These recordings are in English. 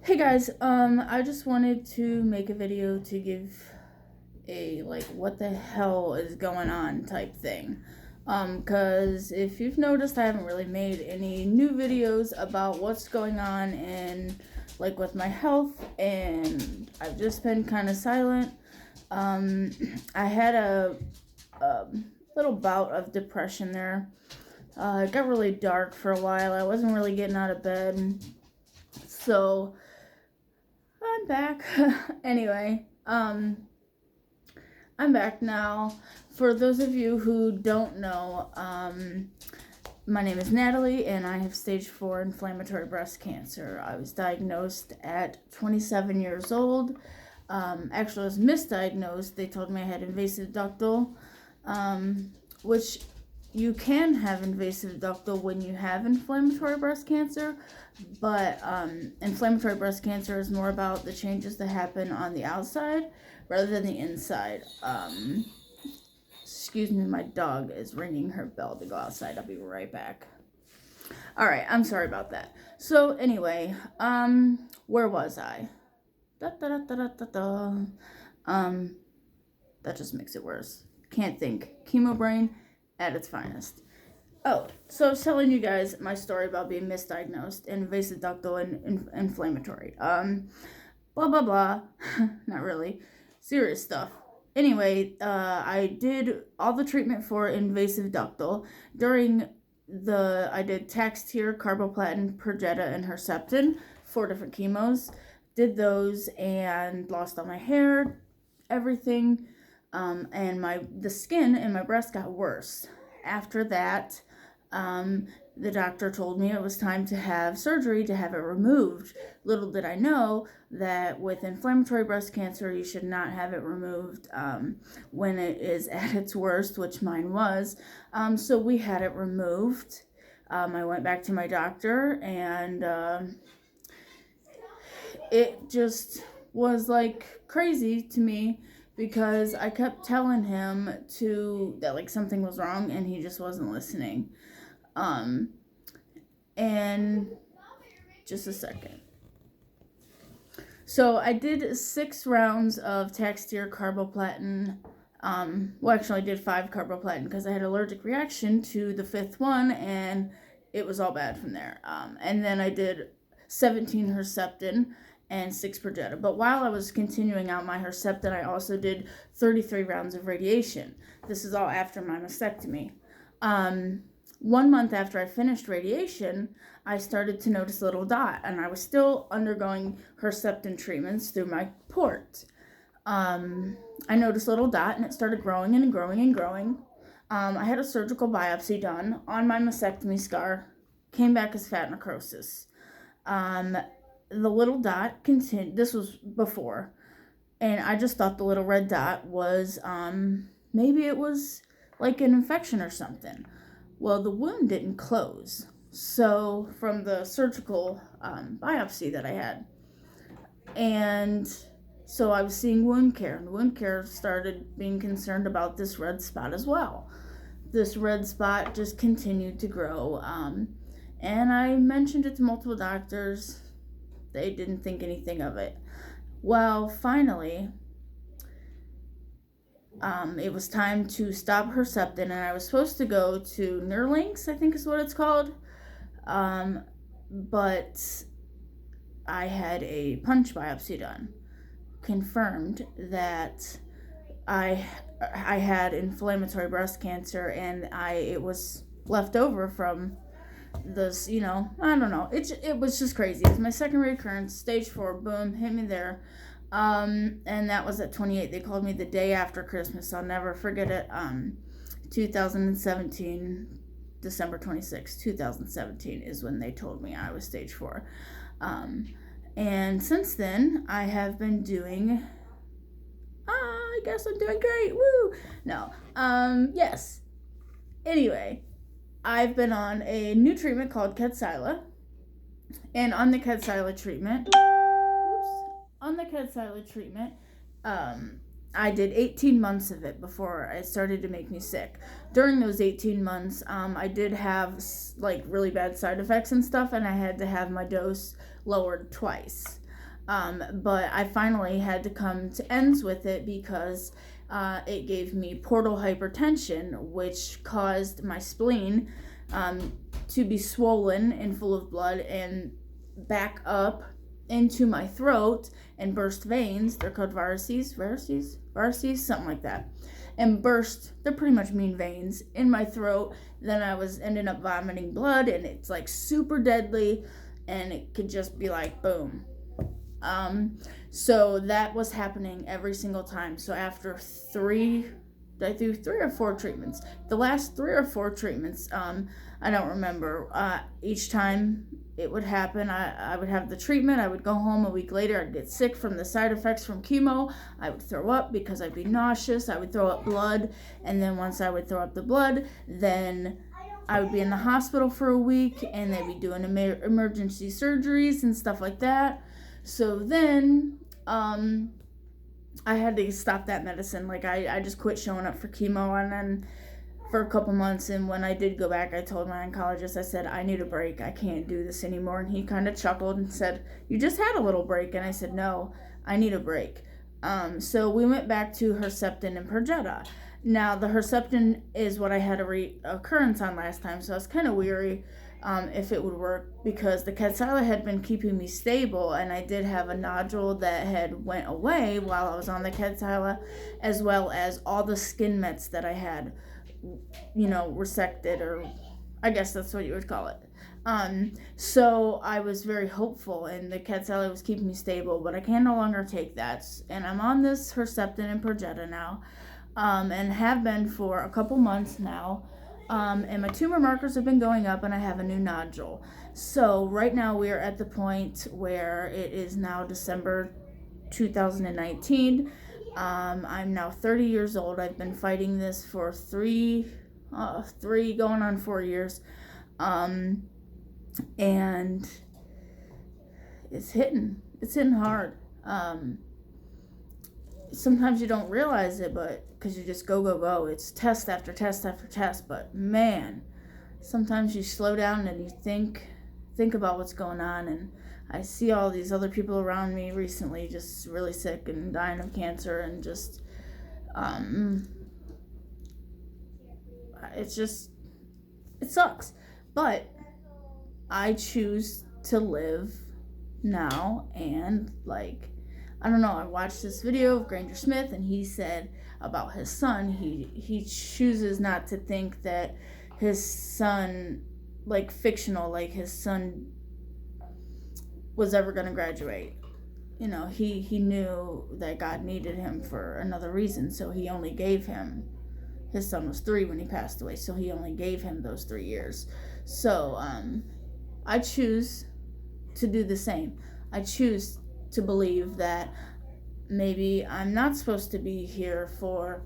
Hey guys, I just wanted to make a video to give a what the hell is going on type thing. Cause if you've noticed, I haven't really made any new videos about what's going on in with my health, and I've just been kind of silent. I had a little bout of depression there. It got really dark for a while. I wasn't really getting out of bed, so I'm back. Anyway, I'm back now. For those of you who don't know, my name is Natalie, and I have stage 4 inflammatory breast cancer. I was diagnosed at 27 years old. Actually, I was misdiagnosed. They told me I had invasive ductal, which you can have invasive ductal when you have inflammatory breast cancer, but inflammatory breast cancer is more about the changes that happen on the outside rather than the inside. Excuse me, my dog is ringing her bell to go outside. I'll be right back. Alright, I'm sorry about that. So anyway, where was I? That just makes it worse. Can't think. Chemo brain at its finest. Oh, so I was telling you guys my story about being misdiagnosed, invasive ductal and inflammatory. Blah, blah, blah. Not really. Serious stuff. Anyway, I did all the treatment for invasive ductal. I did Taxotere, carboplatin, Perjeta, and Herceptin, 4 different chemos. Did those and lost all my hair, everything. And the skin in my breast got worse. After that, the doctor told me it was time to have surgery to have it removed. Little did I know that with inflammatory breast cancer, you should not have it removed when it is at its worst, which mine was. So we had it removed. I went back to my doctor, and it just was crazy to me, because I kept telling him that something was wrong, and he just wasn't listening. And just a second. So I did 6 rounds of Taxotere, carboplatin. Actually I did 5 carboplatin because I had an allergic reaction to the 5th one, and it was all bad from there. And then I did 17 Herceptin and 6 Perjeta. But while I was continuing out my Herceptin, I also did 33 rounds of radiation. This is all after my mastectomy. 1 month after I finished radiation, I started to notice a little dot, and I was still undergoing Herceptin treatments through my port. I noticed a little dot, and it started growing and growing and growing. I had a surgical biopsy done on my mastectomy scar, came back as fat necrosis. The little dot continued. This was before, and I just thought the little red dot was maybe it was like an infection or something. Well, the wound didn't close, so from the surgical biopsy that I had, and so I was seeing wound care, and wound care started being concerned about this red spot as well. This red spot just continued to grow, and I mentioned it to multiple doctors. They didn't think anything of it. Well, finally, it was time to stop Herceptin, and I was supposed to go to Nerlinks, I think is what it's called. But I had a punch biopsy done, confirmed that I had inflammatory breast cancer, and it was left over from this, I don't know. It was just crazy. It was my second recurrence, stage 4, boom, hit me there. And that was at 28. They called me the day after Christmas. I'll never forget it. 2017, December 26, 2017 is when they told me I was stage 4. And since then, I have been doing, I guess I'm doing great. Woo! No. Yes. Anyway, I've been on a new treatment called Kadcyla. And on the Kadcyla treatment, I did 18 months of it before it started to make me sick. During those 18 months, I did have really bad side effects and stuff, and I had to have my dose lowered twice. But I finally had to come to ends with it because it gave me portal hypertension, which caused my spleen to be swollen and full of blood and back up into my throat and burst veins. They're called varices, something like that. And burst, they're pretty much mean veins in my throat. Then I was ending up vomiting blood, and it's like super deadly, and it could just be like boom. So that was happening every single time. So after I do 3 or 4 treatments. The last 3 or 4 treatments, I don't remember. Each time it would happen, I would have the treatment. I would go home a week later. I'd get sick from the side effects from chemo. I would throw up because I'd be nauseous. I would throw up blood. And then once I would throw up the blood, then I would be in the hospital for a week, and they'd be doing emergency surgeries and stuff like that. So then, I had to stop that medicine. Like, I just quit showing up for chemo, and then for a couple months, and when I did go back, I told my oncologist, I said, I need a break. I can't do this anymore. And he kind of chuckled and said, you just had a little break. And I said, no, I need a break. So we went back to Herceptin and Perjeta. Now, the Herceptin is what I had a reoccurrence on last time, so I was kind of weary if it would work, because the Kadcyla had been keeping me stable, and I did have a nodule that had went away while I was on the Kadcyla, as well as all the skin mets that I had, resected, or I guess that's what you would call it. So I was very hopeful, and the Kadcyla was keeping me stable, but I can no longer take that, and I'm on this Herceptin and Perjeta now, and have been for a couple months now. And my tumor markers have been going up, and I have a new nodule. So right now we are at the point where it is now December 2019. I'm now 30 years old. I've been fighting this for three going on 4 years. And it's hitting hard. Sometimes you don't realize it, but because you just go. It's test after test after test. But man, sometimes you slow down and you think about what's going on. And I see all these other people around me recently just really sick and dying of cancer, and just it sucks. But I choose to live now, and I don't know, I watched this video of Granger Smith, and he said about his son, he chooses not to think that his son, fictional, his son was ever going to graduate. He knew that God needed him for another reason, so he only gave him, his son was 3 when he passed away, so he only gave him those 3 years. So, I choose to do the same. I choose to believe that maybe I'm not supposed to be here for,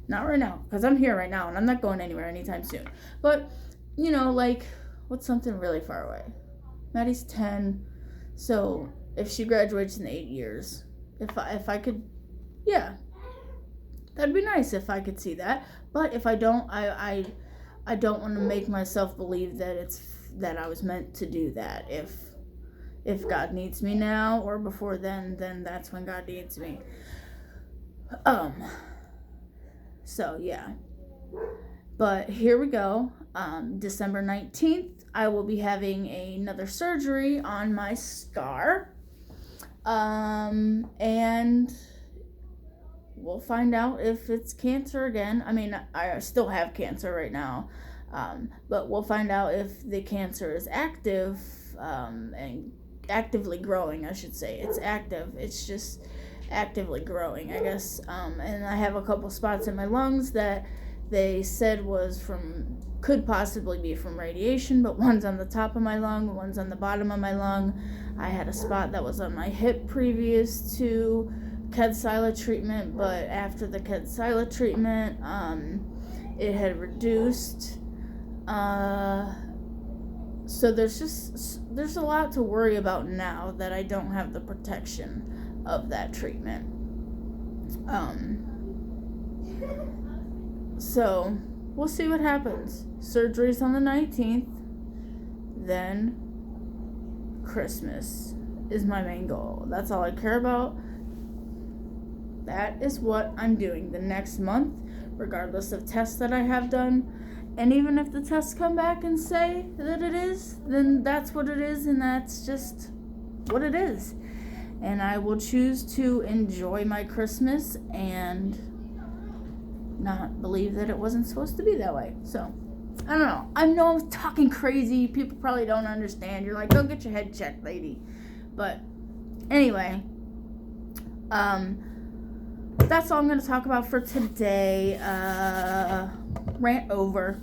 not right now, because I'm here right now and I'm not going anywhere anytime soon. But, what's something really far away? Maddie's 10, so if she graduates in 8 years, if I could, yeah, that'd be nice if I could see that. But if I don't, I don't want to make myself believe that I was meant to do that. If God needs me now or before then that's when God needs me. So yeah. But here we go. December 19th, I will be having another surgery on my scar. And we'll find out if it's cancer again. I mean, I still have cancer right now. But we'll find out if the cancer is active, and actively growing, I should say. It's active. It's just actively growing, I guess. And I have a couple spots in my lungs that they said could possibly be from radiation, but one's on the top of my lung, one's on the bottom of my lung. I had a spot that was on my hip previous to Kadcyla treatment, but after the Kadcyla treatment, it had reduced. So there's a lot to worry about now that I don't have the protection of that treatment. So we'll see what happens. Surgery's on the 19th, then Christmas, is my main goal. That's all I care about. That is what I'm doing the next month, regardless of tests that I have done. And even if the tests come back and say that it is, then that's what it is, and that's just what it is. And I will choose to enjoy my Christmas and not believe that it wasn't supposed to be that way. So, I don't know. I know I'm talking crazy. People probably don't understand. You're like, go get your head checked, lady. But anyway, that's all I'm going to talk about for today. Rant over.